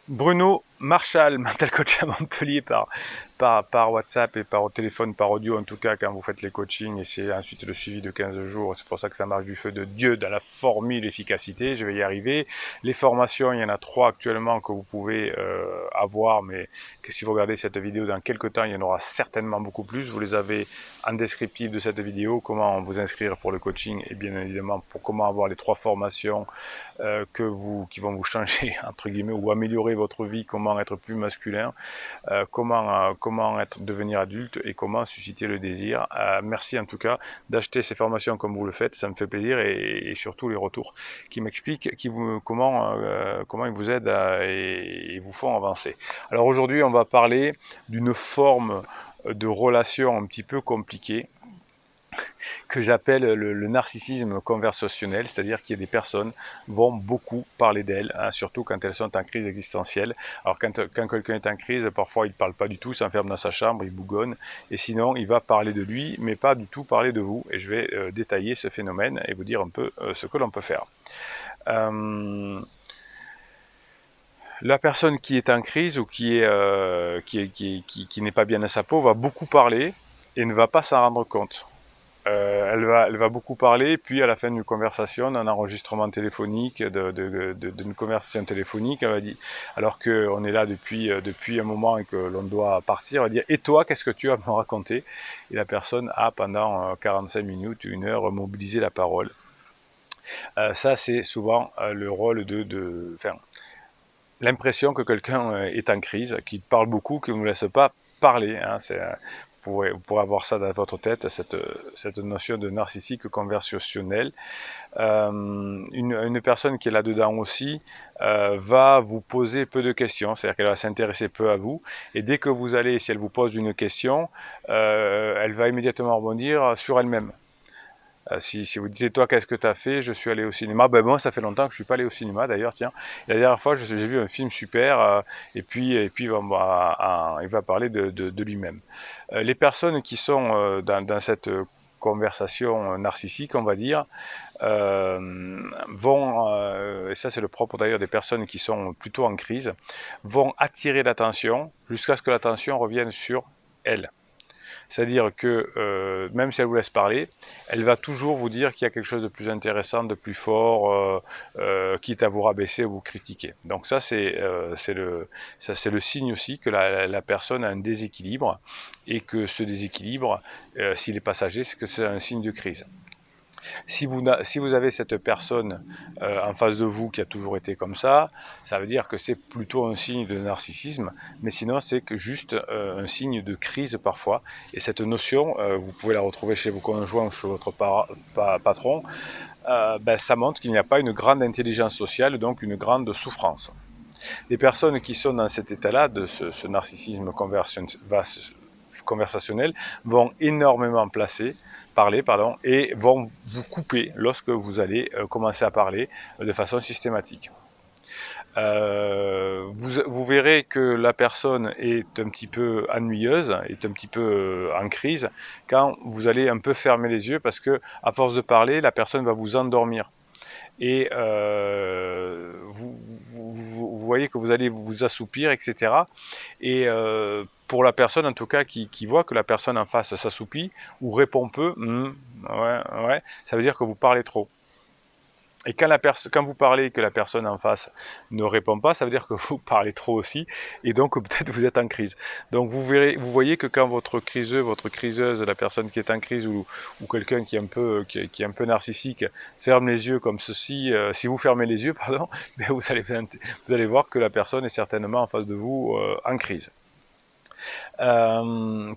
Bruno Marchal, mental coach à Montpellier par WhatsApp et par téléphone, par audio en tout cas quand vous faites les coachings et c'est ensuite le suivi de 15 jours. C'est pour ça que ça marche du feu de Dieu dans la formule efficacité. Je vais y arriver. Les formations, il y en a 3 actuellement que vous pouvez avoir, mais que si vous regardez cette vidéo dans quelques temps, il y en aura certainement beaucoup plus. Vous les avez en descriptif de cette vidéo, comment vous inscrire pour le coaching et bien évidemment pour comment avoir les 3 formations qui vont vous changer entre guillemets ou améliorer votre vie, comment être plus masculin, comment devenir adulte et comment susciter le désir. Merci en tout cas d'acheter ces formations comme vous le faites, ça me fait plaisir et surtout les retours qui m'expliquent comment ils vous aident et vous font avancer. Alors aujourd'hui on va parler d'une forme de relation un petit peu compliquée que j'appelle le narcissisme conversationnel, c'est-à-dire qu'il y a des personnes vont beaucoup parler d'elles, hein, surtout quand elles sont en crise existentielle. Alors quand quelqu'un est en crise, parfois il ne parle pas du tout, s'enferme dans sa chambre, il bougonne, et sinon il va parler de lui, mais pas du tout parler de vous. Et je vais détailler ce phénomène et vous dire un peu ce que l'on peut faire. La personne qui est en crise ou qui n'est pas bien à sa peau va beaucoup parler et ne va pas s'en rendre compte. Elle va beaucoup parler, puis à la fin d'une conversation, d'un enregistrement téléphonique, d'une conversation téléphonique, elle va dire, alors qu'on est là depuis un moment et que l'on doit partir, elle va dire « Et toi, qu'est-ce que tu as à me raconter ?» Et la personne a, pendant 45 minutes, 1 heure, mobilisé la parole. Ça, c'est souvent le rôle enfin, l'impression que quelqu'un est en crise, qu'il parle beaucoup, qu'il ne vous laisse pas parler. Hein, vous pourrez avoir ça dans votre tête, cette notion de narcissique conversationnel. Une personne qui est là-dedans aussi va vous poser peu de questions, c'est-à-dire qu'elle va s'intéresser peu à vous, et dès que vous allez, si elle vous pose une question, elle va immédiatement rebondir sur elle-même. Si vous dites, toi, qu'est-ce que tu as fait? Je suis allé au cinéma. Ben moi, ça fait longtemps que je suis pas allé au cinéma, d'ailleurs, tiens. La dernière fois, j'ai vu un film super, et puis il va parler de lui-même. Les personnes qui sont dans cette conversation narcissique, on va dire, et ça c'est le propre d'ailleurs des personnes qui sont plutôt en crise, vont attirer l'attention jusqu'à ce que l'attention revienne sur elles. C'est-à-dire que même si elle vous laisse parler, elle va toujours vous dire qu'il y a quelque chose de plus intéressant, de plus fort, quitte à vous rabaisser ou vous critiquer. Donc ça, c'est le signe aussi que la personne a un déséquilibre et que ce déséquilibre, s'il est passager, c'est que c'est un signe de crise. Si vous avez cette personne en face de vous qui a toujours été comme ça veut dire que c'est plutôt un signe de narcissisme, mais sinon c'est que juste un signe de crise parfois. Et cette notion, vous pouvez la retrouver chez vos conjoints ou chez votre patron, ça montre qu'il n'y a pas une grande intelligence sociale, donc une grande souffrance. Les personnes qui sont dans cet état-là, de ce narcissisme conversationnel, vont énormément parler, et vont vous couper lorsque vous allez commencer à parler de façon systématique. Vous verrez que la personne est un petit peu ennuyeuse, est un petit peu en crise, quand vous allez un peu fermer les yeux, parce que à force de parler, la personne va vous endormir. Et vous voyez que vous allez vous assoupir, etc. Et pour la personne en tout cas qui voit que la personne en face s'assoupit ou répond peu, ouais, ouais, ça veut dire que vous parlez trop. Et quand vous parlez et que la personne en face ne répond pas, ça veut dire que vous parlez trop aussi, et donc peut-être vous êtes en crise. Donc vous voyez que quand votre criseux, votre criseuse, la personne qui est en crise ou quelqu'un qui est un peu narcissique, ferme les yeux comme ceci, si vous fermez les yeux, pardon, ben vous allez voir que la personne est certainement en face de vous en crise.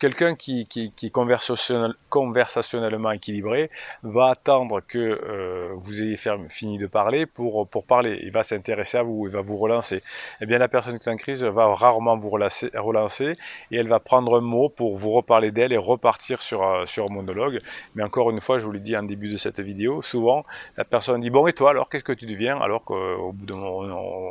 Quelqu'un qui est conversationnellement équilibré va attendre que vous ayez fini de parler pour parler. Il va s'intéresser à vous, il va vous relancer. Eh bien, la personne qui est en crise va rarement vous relancer et elle va prendre un mot pour vous reparler d'elle et repartir sur un monologue. Mais encore une fois, je vous l'ai dit en début de cette vidéo, souvent la personne dit « Bon, et toi alors, qu'est-ce que tu deviens ?» Alors qu'au bout d'un moment,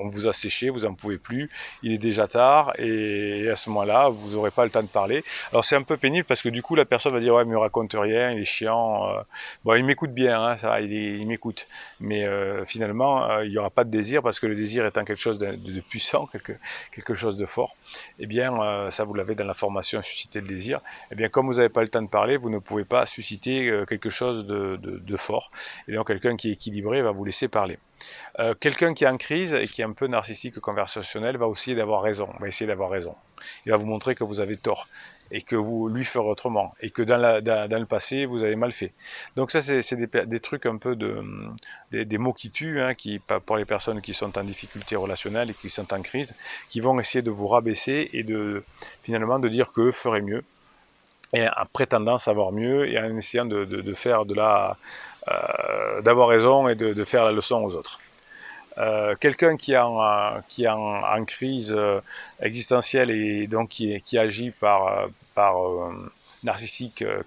on vous a séché, vous n'en pouvez plus, il est déjà tard, et à ce moment-là, vous n'aurez pas le temps de parler. Alors c'est un peu pénible parce que du coup la personne va dire ouais mais il me raconte rien, il est chiant, bon il m'écoute bien, hein, ça, il m'écoute, mais finalement il n'y aura pas de désir parce que le désir étant quelque chose de puissant, quelque chose de fort, et bien ça vous l'avez dans la formation susciter le désir, et bien comme vous n'avez pas le temps de parler, vous ne pouvez pas susciter quelque chose de fort, et donc quelqu'un qui est équilibré va vous laisser parler. Quelqu'un qui est en crise et qui est un peu narcissique conversationnel va aussi d'avoir raison, va essayer d'avoir raison. Il va vous montrer que vous avez tort et que vous lui ferez autrement et que dans le passé vous avez mal fait. Donc ça c'est des trucs un peu des mots qui tuent, hein, pour les personnes qui sont en difficulté relationnelle et qui sont en crise, qui vont essayer de vous rabaisser et finalement de dire qu'eux feraient mieux et en prétendant savoir mieux et en essayant de faire d'avoir raison et de faire la leçon aux autres. Quelqu'un qui est en crise existentielle et donc qui agit par narcissisme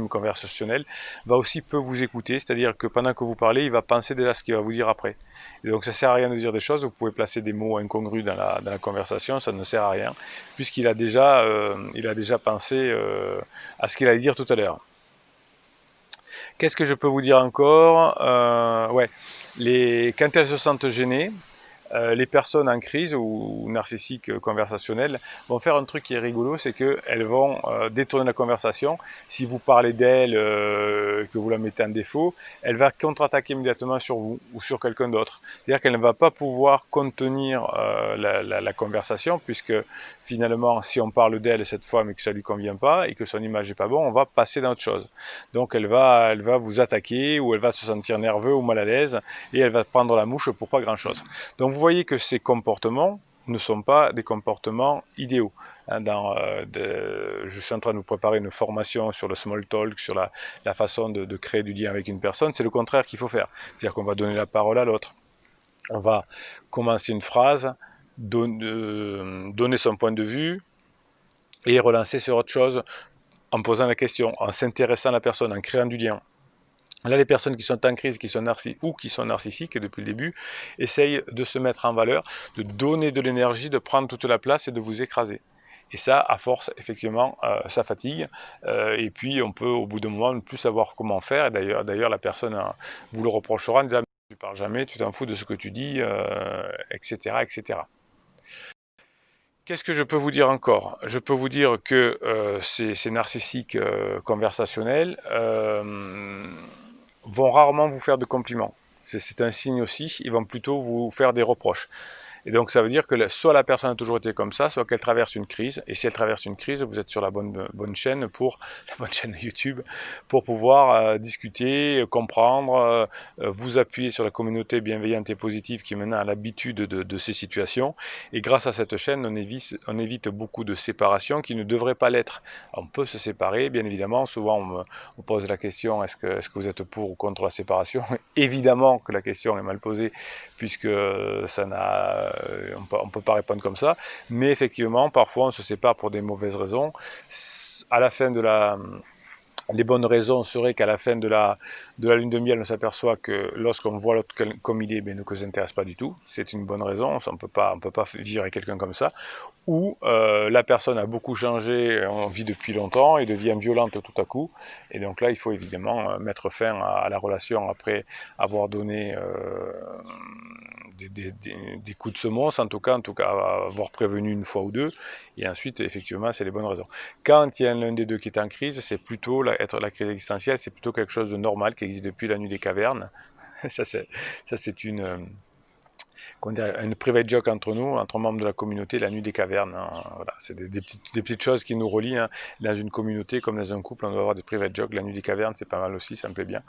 conversationnel, va aussi peu vous écouter, c'est-à-dire que pendant que vous parlez, il va penser déjà ce qu'il va vous dire après. Et donc ça sert à rien de dire des choses, vous pouvez placer des mots incongrus dans la conversation, ça ne sert à rien, puisqu'il a déjà pensé à ce qu'il allait dire tout à l'heure. Qu'est-ce que je peux vous dire encore? Ouais, quand elles se sentent gênées, les personnes en crise ou narcissiques conversationnelles vont faire un truc qui est rigolo, c'est qu'elles vont détourner la conversation. Si vous parlez d'elle, que vous la mettez en défaut, elle va contre-attaquer immédiatement sur vous ou sur quelqu'un d'autre. C'est-à-dire qu'elle ne va pas pouvoir contenir la conversation, puisque finalement, si on parle d'elle cette fois, mais que ça ne lui convient pas et que son image n'est pas bonne, on va passer dans autre chose. Donc elle va vous attaquer ou elle va se sentir nerveux ou mal à l'aise et elle va prendre la mouche pour pas grand-chose. Donc vous voyez que ces comportements ne sont pas des comportements idéaux. Je suis en train de vous préparer une formation sur le small talk, sur la façon de créer du lien avec une personne. C'est le contraire qu'il faut faire. C'est-à-dire qu'on va donner la parole à l'autre. On va commencer une phrase, donner son point de vue et relancer sur autre chose en posant la question, en s'intéressant à la personne, en créant du lien. Là, les personnes qui sont en crise, qui sont narcissiques depuis le début, essayent de se mettre en valeur, de donner de l'énergie, de prendre toute la place et de vous écraser. Et ça, à force, effectivement, ça fatigue. Et puis, on peut, au bout d'un moment, ne plus savoir comment faire. D'ailleurs, la personne vous le reprochera en disant « tu ne parles jamais, tu t'en fous de ce que tu dis, etc. etc. » Qu'est-ce que je peux vous dire encore? Je peux vous dire que ces narcissiques conversationnels vont rarement vous faire de compliments. C'est un signe aussi, ils vont plutôt vous faire des reproches. Et donc ça veut dire que soit la personne a toujours été comme ça, soit qu'elle traverse une crise. Et si elle traverse une crise, vous êtes sur la bonne chaîne la bonne chaîne YouTube pour pouvoir discuter, comprendre, vous appuyer sur la communauté bienveillante et positive qui maintenant a l'habitude de ces situations. Et grâce à cette chaîne, on évite beaucoup de séparations qui ne devraient pas l'être. On peut se séparer, bien évidemment. Souvent on me pose la question, est-ce que vous êtes pour ou contre la séparation? Évidemment que la question est mal posée, puisque on ne peut pas répondre comme ça, mais effectivement, parfois on se sépare pour des mauvaises raisons. À la fin les bonnes raisons seraient qu'à la fin de la lune de miel, on s'aperçoit que lorsqu'on voit l'autre comme il est, ne nous intéresse pas du tout. C'est une bonne raison, on ne peut pas vivre avec quelqu'un comme ça. Ou la personne a beaucoup changé, on vit depuis longtemps et devient violente tout à coup. Et donc là, il faut évidemment mettre fin à la relation après avoir donné des coups de semonce, en tout cas avoir prévenu une fois ou deux, et ensuite effectivement c'est les bonnes raisons. Quand il y a l'un des deux qui est en crise, c'est plutôt la crise existentielle, c'est plutôt quelque chose de normal qui existe depuis la nuit des cavernes. Ça c'est une private joke entre nous, entre membres de la communauté, la nuit des cavernes. Hein. Voilà, c'est des petites choses qui nous relient. Hein. Dans une communauté, comme dans un couple, on doit avoir des private jokes. La nuit des cavernes, c'est pas mal aussi, ça me plaît bien.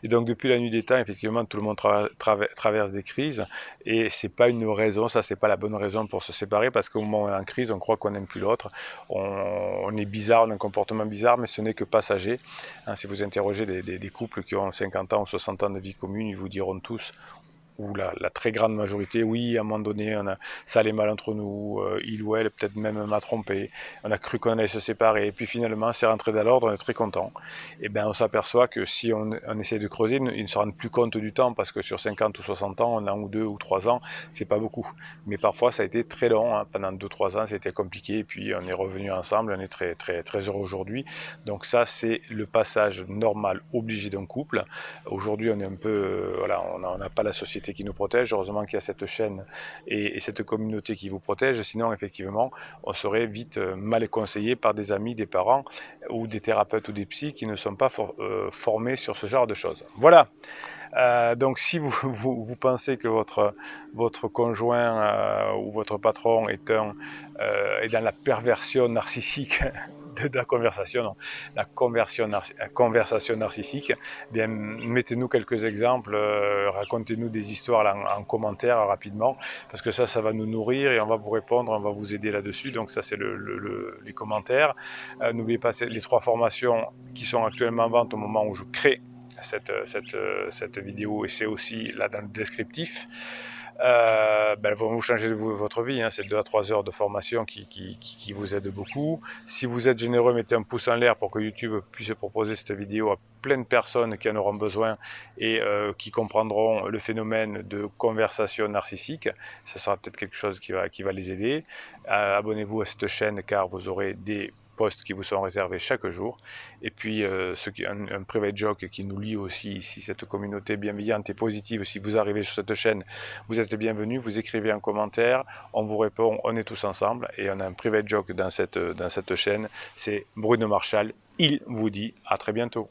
Et donc, depuis la nuit des temps, effectivement, tout le monde traverse des crises. Et c'est pas une raison, ça, c'est pas la bonne raison pour se séparer, parce qu'au moment où on est en crise, on croit qu'on n'aime plus l'autre. On est bizarre, on a un comportement bizarre, mais ce n'est que passager. Hein, si vous interrogez des couples qui ont 50 ans ou 60 ans de vie commune, ils vous diront tous ou la très grande majorité, oui, à un moment donné, ça allait mal entre nous, il ou elle peut-être même m'a trompé, on a cru qu'on allait se séparer, et puis finalement c'est rentré dans l'ordre, on est très content. Et bien on s'aperçoit que si on essaie de creuser, ils ne se rendent plus compte du temps, parce que sur 50 ou 60 ans, 1 ou 2 ou 3 ans, c'est pas beaucoup. Mais parfois ça a été très long, hein. Pendant 2-3 ans c'était compliqué, et puis on est revenu ensemble, on est très, très, très heureux aujourd'hui. Donc ça c'est le passage normal, obligé d'un couple. Aujourd'hui on est un peu, voilà, on n'a pas la société qui nous protège, heureusement qu'il y a cette chaîne et cette communauté qui vous protège, sinon effectivement on serait vite mal conseillé par des amis, des parents ou des thérapeutes ou des psys qui ne sont pas formés sur ce genre de choses. Voilà. Donc si vous pensez que votre conjoint ou votre patron est dans la perversion narcissique de la conversation, non, la conversation narcissique, eh bien mettez-nous quelques exemples, racontez-nous des histoires là, en commentaire rapidement, parce que ça va nous nourrir et on va vous répondre, on va vous aider là-dessus. Donc ça c'est les commentaires. N'oubliez pas les 3 formations qui sont actuellement en vente au moment où je crée cette vidéo, et c'est aussi là dans le descriptif. Elles vont vous changer votre vie, hein. C'est 2 à 3 heures de formation qui vous aide beaucoup. Si vous êtes généreux, mettez un pouce en l'air pour que YouTube puisse proposer cette vidéo à plein de personnes qui en auront besoin et qui comprendront le phénomène de conversation narcissique. Ce sera peut-être quelque chose qui va les aider. Abonnez-vous à cette chaîne, car vous aurez des posts qui vous sont réservés chaque jour, et puis un private joke qui nous lie aussi ici, cette communauté bienveillante et positive. Si vous arrivez sur cette chaîne, vous êtes bienvenue, vous écrivez un commentaire, on vous répond, on est tous ensemble, et on a un private joke dans cette chaîne, c'est Bruno Marchal, il vous dit à très bientôt.